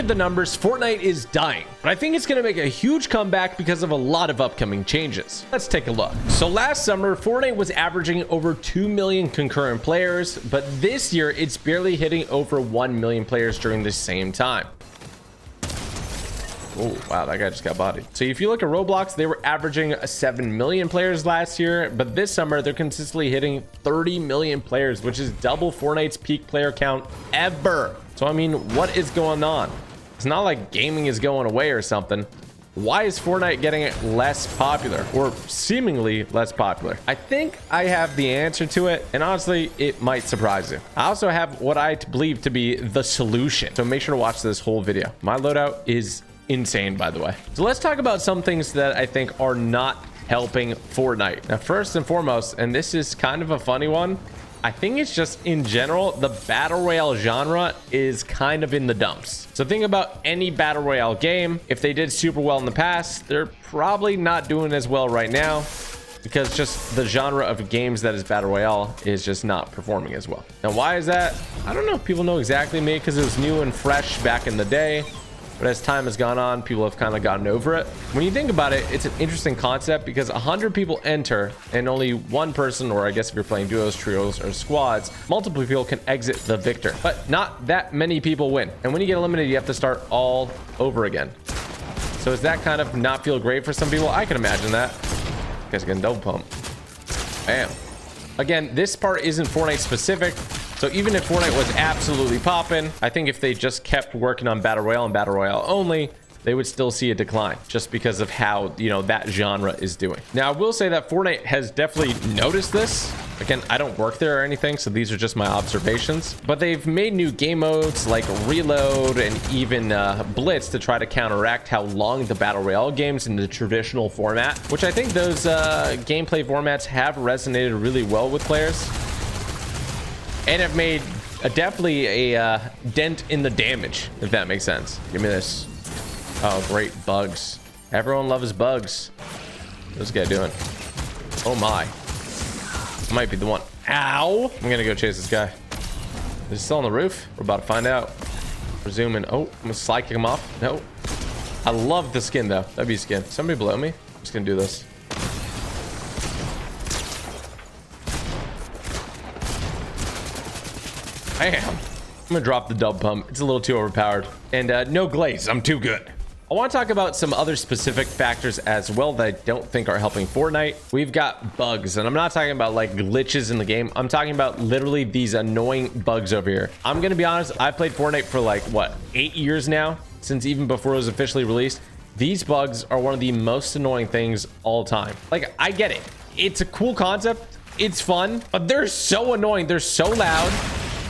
at the numbers, Fortnite is dying, but I think it's going to make a huge comeback because of a lot of upcoming changes. Let's take a look. So last summer, Fortnite was averaging over 2 million concurrent players, but this year it's barely hitting over 1 million players during the same time. Oh, wow, that guy just got bodied. So if you look at Roblox, they were averaging 7 million players last year, but this summer they're consistently hitting 30 million players, which is double Fortnite's peak player count ever. So I mean, what is going on? It's not like gaming is going away or something. Why is Fortnite getting less popular, or seemingly less popular? I think I have the answer to it, and honestly, it might surprise you. I also have what I believe to be the solution, so make sure to watch this whole video. My loadout is insane, by the way. So let's talk about some things that I think are not helping Fortnite. Now, first and foremost, and this is kind of a funny one, I think it's just in general, the battle royale genre is kind of in the dumps. So think about any battle royale game. If they did super well in the past, they're probably not doing as well right now, because just the genre of games that is battle royale is just not performing as well. Now, why is that? I don't know. People know exactly me because it was new and fresh back in the day. But as time has gone on, people have kind of gotten over it. When you think about it, it's an interesting concept because 100 people enter and only one person, or I guess if you're playing duos, trios, or squads, multiple people can exit the victor. But not that many people win. And when you get eliminated, you have to start all over again. So does that kind of not feel great for some people? I can imagine that. You guys are getting double pump. Bam. Again, this part isn't Fortnite specific. So even if Fortnite was absolutely popping, I think if they just kept working on Battle Royale and Battle Royale only, they would still see a decline just because of how, you know, that genre is doing. Now, I will say that Fortnite has definitely noticed this. Again, I don't work there or anything, so these are just my observations. But they've made new game modes like Reload and even Blitz to try to counteract how long the Battle Royale games in the traditional format, which I think those gameplay formats have resonated really well with players. And have made definitely a dent in the damage, if that makes sense. Give me this. Oh, great. Bugs. Everyone loves bugs. What's this guy doing? Oh my. Might be the one. Ow. I'm gonna go chase this guy. Is he still on the roof? We're about to find out. We're zooming. Oh, I'm gonna slide kick him off. No. I love the skin though. That'd be skin. Somebody below me. I'm just gonna do this. I am. I'm gonna drop the dub pump. It's a little too overpowered. And no glaze. I'm too good. I want to talk about some other specific factors as well that I don't think are helping Fortnite. We've got bugs, and I'm not talking about like glitches in the game. I'm talking about literally these annoying bugs over here. I'm gonna be honest, I played Fortnite for like what, 8 years now, since even before it was officially released. These bugs are one of the most annoying things all time. Like, I get it, it's a cool concept, it's fun, but they're so annoying. They're so loud,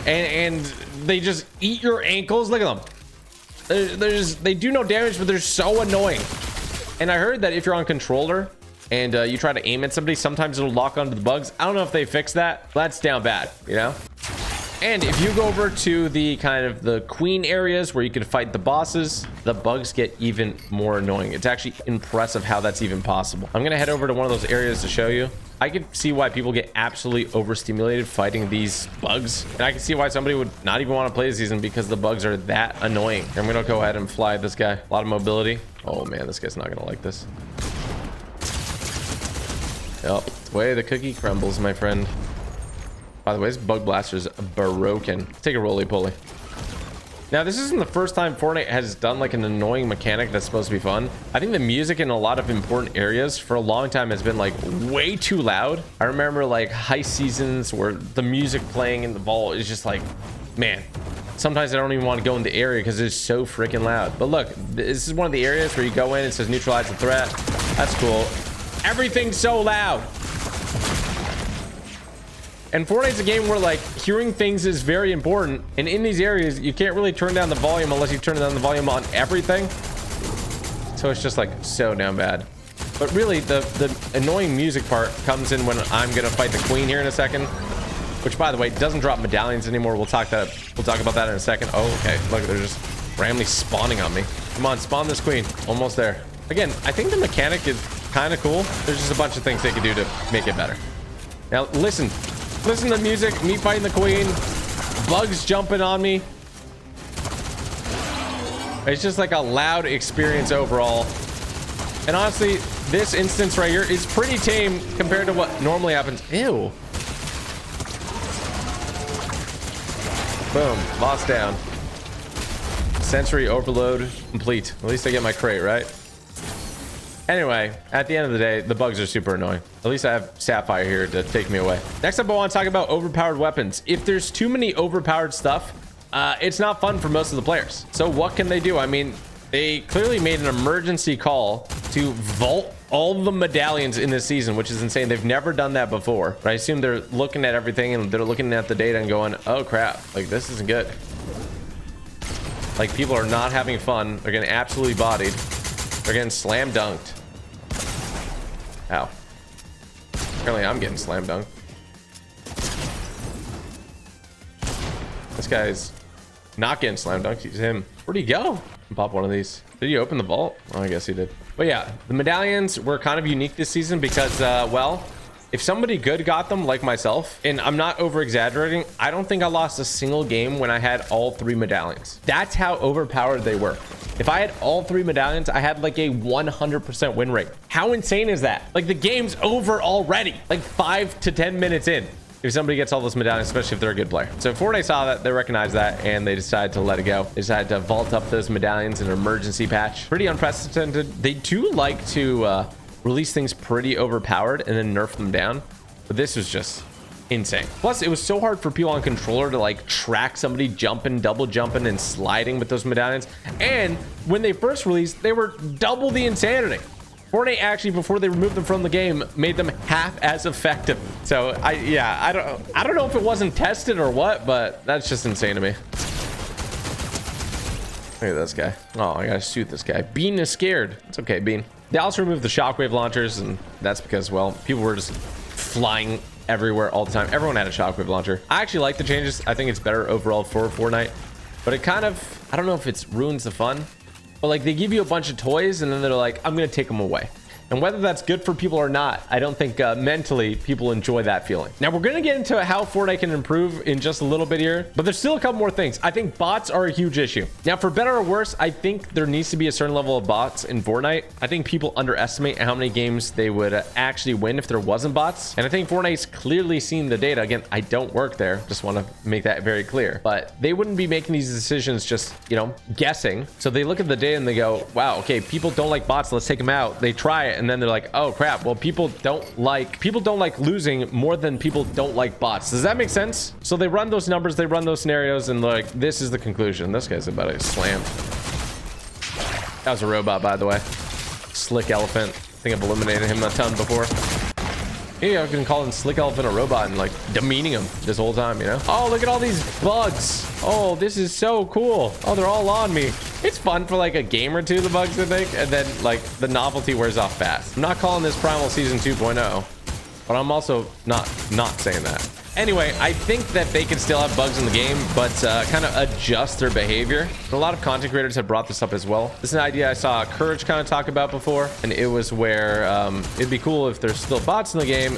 and they just eat your ankles. Look at them. They do no damage, but they're so annoying. And I heard that if you're on controller and you try to aim at somebody, sometimes it'll lock onto the bugs. I don't know if they fixed that. That's down bad, you know? And if you go over to the kind of the queen areas where you can fight the bosses, the bugs get even more annoying. It's actually impressive how that's even possible. I'm gonna head over to one of those areas to show you. I can see why people get absolutely overstimulated fighting these bugs. And I can see why somebody would not even want to play this season because the bugs are that annoying. I'm gonna go ahead and fly this guy. A lot of mobility. Oh man, this guy's not gonna like this. Yep, the way the cookie crumbles, my friend. By the way, this bug blaster is broken. Take a roly-poly. Now, this isn't the first time Fortnite has done like an annoying mechanic that's supposed to be fun. I think the music in a lot of important areas for a long time has been like way too loud. I remember like heist seasons where the music playing in the vault is just like, man, sometimes I don't even want to go in the area because it's so freaking loud. But look, this is one of the areas where you go in, it says neutralize the threat. That's cool. Everything's so loud. And Fortnite's a game where like hearing things is very important, and in these areas you can't really turn down the volume unless you turn down the volume on everything. So it's just like so damn bad. But really the annoying music part comes in when I'm gonna fight the queen here in a second, which by the way doesn't drop medallions anymore. We'll talk about that in a second. Oh, okay, look, they're just randomly spawning on me. Come on, spawn this queen. Almost there. Again, I think the mechanic is kind of cool. There's just a bunch of things they can do to make it better. Now listen to the music, me fighting the queen, bugs jumping on me. It's just like a loud experience overall. And honestly, this instance right here is pretty tame compared to what normally happens. Ew. Boom, boss down. Sensory overload complete. At least I get my crate, right? Anyway, at the end of the day, the bugs are super annoying. At least I have Sapphire here to take me away. Next up, I want to talk about overpowered weapons. If there's too many overpowered stuff, it's not fun for most of the players. So what can they do? I mean, they clearly made an emergency call to vault all the medallions in this season, which is insane. They've never done that before. But I assume they're looking at everything and they're looking at the data and going, oh crap, like this isn't good. Like people are not having fun. They're getting absolutely bodied. They're getting slam dunked. Ow. Apparently I'm getting slam dunked. This guy's not getting slam dunked. He's him. Where'd he go? Pop one of these. Did he open the vault? Oh, I guess he did. But yeah, the medallions were kind of unique this season because, well, if somebody good got them like myself, and I'm not over exaggerating, I don't think I lost a single game when I had all 3 medallions. That's how overpowered they were. If I had all 3 medallions, I had like a 100% win rate. How insane is that? Like the game's over already, like 5 to 10 minutes in. If somebody gets all those medallions, especially if they're a good player. So Fortnite saw that, they recognized that, and they decided to let it go. They decided to vault up those medallions in an emergency patch. Pretty unprecedented. They do like to release things pretty overpowered and then nerf them down. But this was just insane. Plus, it was so hard for people on controller to like track somebody jumping, double jumping, and sliding with those medallions. And when they first released, they were double the insanity. Fortnite actually, before they removed them from the game, made them half as effective. So I don't know if it wasn't tested or what, but that's just insane to me. Look at this guy. Oh, I gotta shoot this guy. Bean is scared. It's okay, Bean. They also removed the shockwave launchers, and that's because, well, people were just flying everywhere all the time. Everyone had a shockwave launcher. I actually like the changes. I think it's better overall for Fortnite, but it kind of, I don't know if it ruins the fun. But like they give you a bunch of toys and then they're like, I'm gonna take them away. And whether that's good for people or not, I don't think mentally people enjoy that feeling. Now we're gonna get into how Fortnite can improve in just a little bit here, but there's still a couple more things. I think bots are a huge issue. Now for better or worse, I think there needs to be a certain level of bots in Fortnite. I think people underestimate how many games they would actually win if there wasn't bots. And I think Fortnite's clearly seen the data. Again, I don't work there. Just want to make that very clear. But they wouldn't be making these decisions just, you know, guessing. So they look at the data and they go, wow, okay, people don't like bots. Let's take them out. They try it. And then they're like, oh crap, well, people don't like losing more than people don't like bots. Does that make sense? So they run those numbers, they run those scenarios, and like, this is the conclusion. This guy's about to get slammed. That was a robot, by the way. Slick Elephant. I think I've eliminated him a ton before. Yeah, I can call him Slick Elephant a robot and like demeaning him this whole time, you know? Oh, look at all these bugs. Oh, this is so cool. Oh, they're all on me. It's fun for like a game or two, the bugs, I think. And then like the novelty wears off fast. I'm not calling this Primal Season 2.0, but I'm also not saying that. Anyway, I think that they can still have bugs in the game, but kind of adjust their behavior. And a lot of content creators have brought this up as well. This is an idea I saw Courage kind of talk about before, and it was where it'd be cool if there's still bots in the game,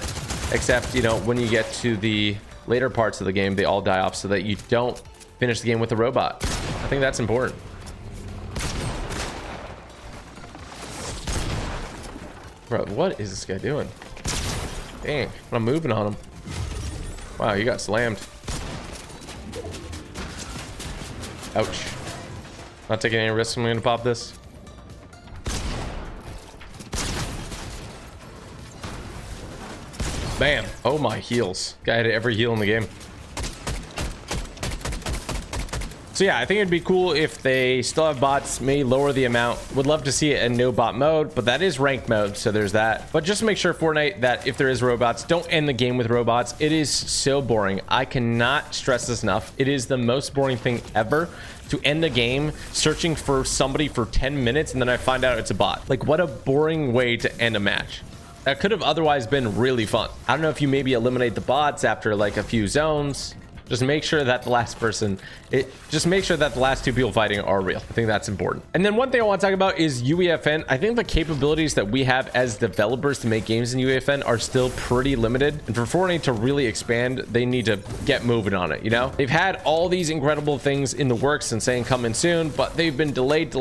except, you know, when you get to the later parts of the game, they all die off so that you don't finish the game with a robot. I think that's important. Bro, what is this guy doing? Dang, I'm moving on him. Wow, you got slammed. Ouch. Not taking any risks. I'm gonna pop this. Bam. Oh, my heals. Guy had every heal in the game. So yeah, I think it'd be cool if they still have bots, may lower the amount. Would love to see it in no bot mode, but that is ranked mode, so there's that. But just make sure, Fortnite, that if there is robots, don't end the game with robots. It is so boring. I cannot stress this enough. It is the most boring thing ever to end the game searching for somebody for 10 minutes and then I find out it's a bot. Like, what a boring way to end a match. That could have otherwise been really fun. I don't know if you maybe eliminate the bots after like a few zones. just make sure that the last person, just make sure that the last 2 people fighting are real. I think that's important. And then one thing I want to talk about is UEFN. I think the capabilities that we have as developers to make games in UEFN are still pretty limited. And for Fortnite to really expand, they need to get moving on it. You know, they've had all these incredible things in the works and saying coming soon, but they've been delayed.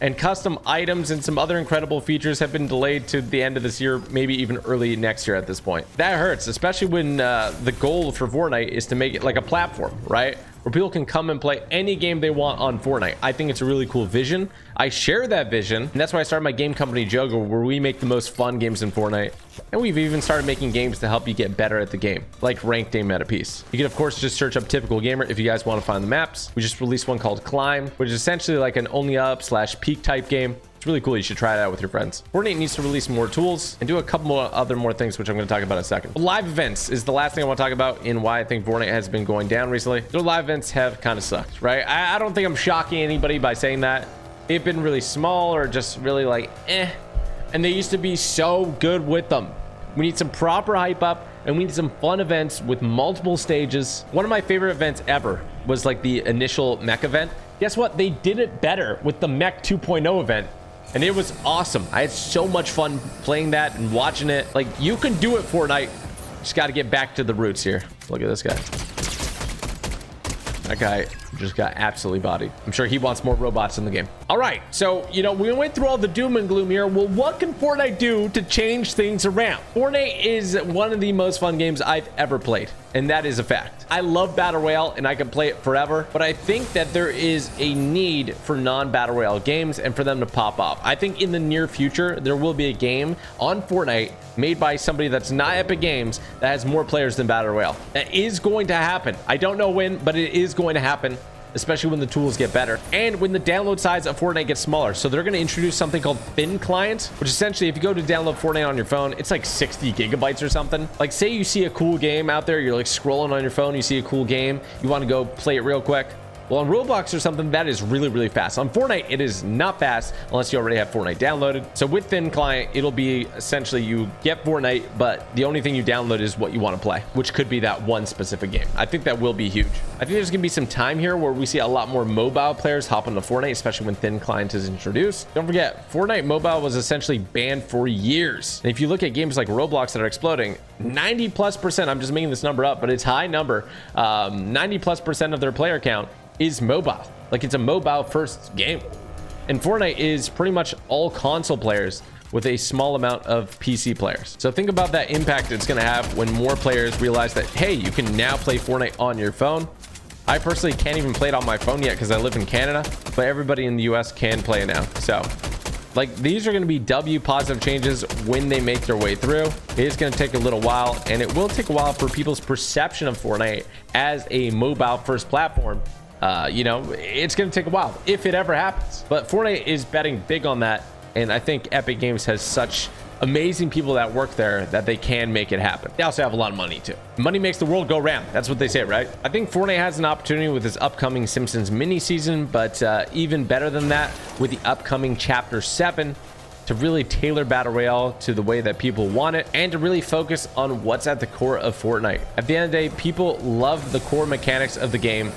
And custom items and some other incredible features have been delayed to the end of this year, maybe even early next year at this point. That hurts, especially when the goal for Fortnite is to make it like a platform, right? Where people can come and play any game they want on Fortnite. I think it's a really cool vision. I share that vision, and that's why I started my game company Jogo, where we make the most fun games in Fortnite. And we've even started making games to help you get better at the game, like ranked game meta piece. You can of course just search up TypicalGamer if you guys want to find the maps. We just released one called Climb, which is essentially like an only up / peak type game. It's really cool. You should try it out with your friends. Fortnite needs to release more tools and do a couple more things, which I'm going to talk about in a second. Live events is the last thing I want to talk about and why I think Fortnite has been going down recently. Their live events have kind of sucked, right? I don't think I'm shocking anybody by saying that. They've been really small or just really like and they used to be so good with them. We need some proper hype up, and we need some fun events with multiple stages. One of my favorite events ever was like the initial mech event. Guess what? They did it better with the mech 2.0 event. And it was awesome. I had so much fun playing that and watching it. Like, you can do it, Fortnite. Just got to get back to the roots here. Look at this guy. That guy just got absolutely bodied. I'm sure he wants more robots in the game. All right, so, you know, we went through all the doom and gloom here. Well, what can Fortnite do to change things around? Fortnite is one of the most fun games I've ever played, and that is a fact. I love Battle Royale, and I can play it forever, but I think that there is a need for non-Battle Royale games and for them to pop up. I think in the near future, there will be a game on Fortnite made by somebody that's not Epic Games that has more players than Battle Royale. That is going to happen. I don't know when, but it is going to happen, especially when the tools get better and when the download size of Fortnite gets smaller. So they're going to introduce something called thin client, which essentially, if you go to download Fortnite on your phone, it's like 60 gigabytes or something. Like, say you see a cool game out there, you're like scrolling on your phone, you see a cool game, you want to go play it real quick. Well, on Roblox or something, that is really, really fast. On Fortnite, it is not fast unless you already have Fortnite downloaded. So with thin client, it'll be essentially you get Fortnite, but the only thing you download is what you want to play, which could be that one specific game. I think that will be huge. I think there's going to be some time here where we see a lot more mobile players hop into Fortnite, especially when thin client is introduced. Don't forget, Fortnite mobile was essentially banned for years. And if you look at games like Roblox that are exploding, 90+%, I'm just making this number up, but it's high number, 90+% of their player count is mobile. Like, it's a mobile first game. And Fortnite is pretty much all console players with a small amount of PC players. So think about that impact it's going to have when more players realize that, hey, you can now play Fortnite on your phone. I personally can't even play it on my phone yet because I live in Canada, but everybody in the US can play it now. So like, these are going to be W positive changes when they make their way through. It is going to take a little while, and it will take a while for people's perception of Fortnite as a mobile first platform. You know, it's going to take a while if it ever happens, but Fortnite is betting big on that. And I think Epic Games has such amazing people that work there that they can make it happen. They also have a lot of money too. Money makes the world go round. That's what they say, right? I think Fortnite has an opportunity with this upcoming Simpsons mini season, but even better than that, with the upcoming Chapter 7, to really tailor Battle Royale to the way that people want it and to really focus on what's at the core of Fortnite. At the end of the day, people love the core mechanics of the game,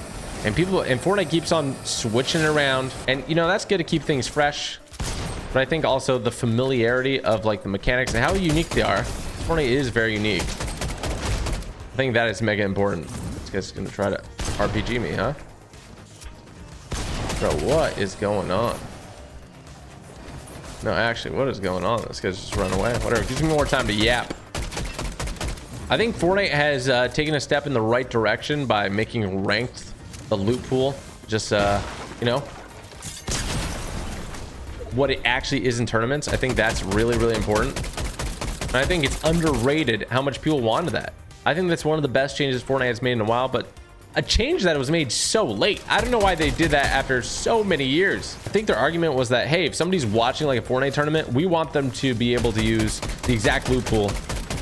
and Fortnite keeps on switching around, and you know, that's good to keep things fresh. But I think also the familiarity of like the mechanics and how unique they are. Fortnite is very unique. I think that is mega important. This guy's gonna try to RPG me, huh? Bro, what is going on? No, actually, what is going on? This guy's just run away. Whatever, gives me more time to yap. I think Fortnite has taken a step in the right direction by making ranked the loot pool just you know, what it actually is in tournaments. I think that's really, really important. And I think it's underrated how much people wanted that. I think that's one of the best changes Fortnite has made in a while, but a change that was made so late. I don't know why they did that after so many years. I think their argument was that, hey, if somebody's watching like a Fortnite tournament, we want them to be able to use the exact loot pool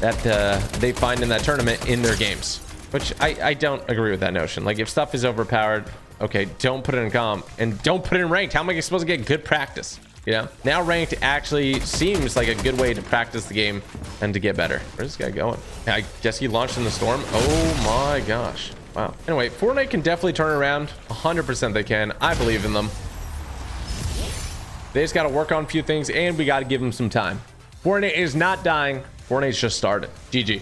that they find in that tournament in their games, which I don't agree with that notion. Like, if stuff is overpowered, okay, don't put it in comp and don't put it in ranked. How am I supposed to get good practice? You know, now ranked actually seems like a good way to practice the game and to get better. Where's this guy going? I guess he launched in the storm. Oh my gosh. Wow. Anyway, Fortnite can definitely turn around. 100% they can. I believe in them. They just got to work on a few things, and we got to give them some time. Fortnite is not dying. Fortnite's just started. GG.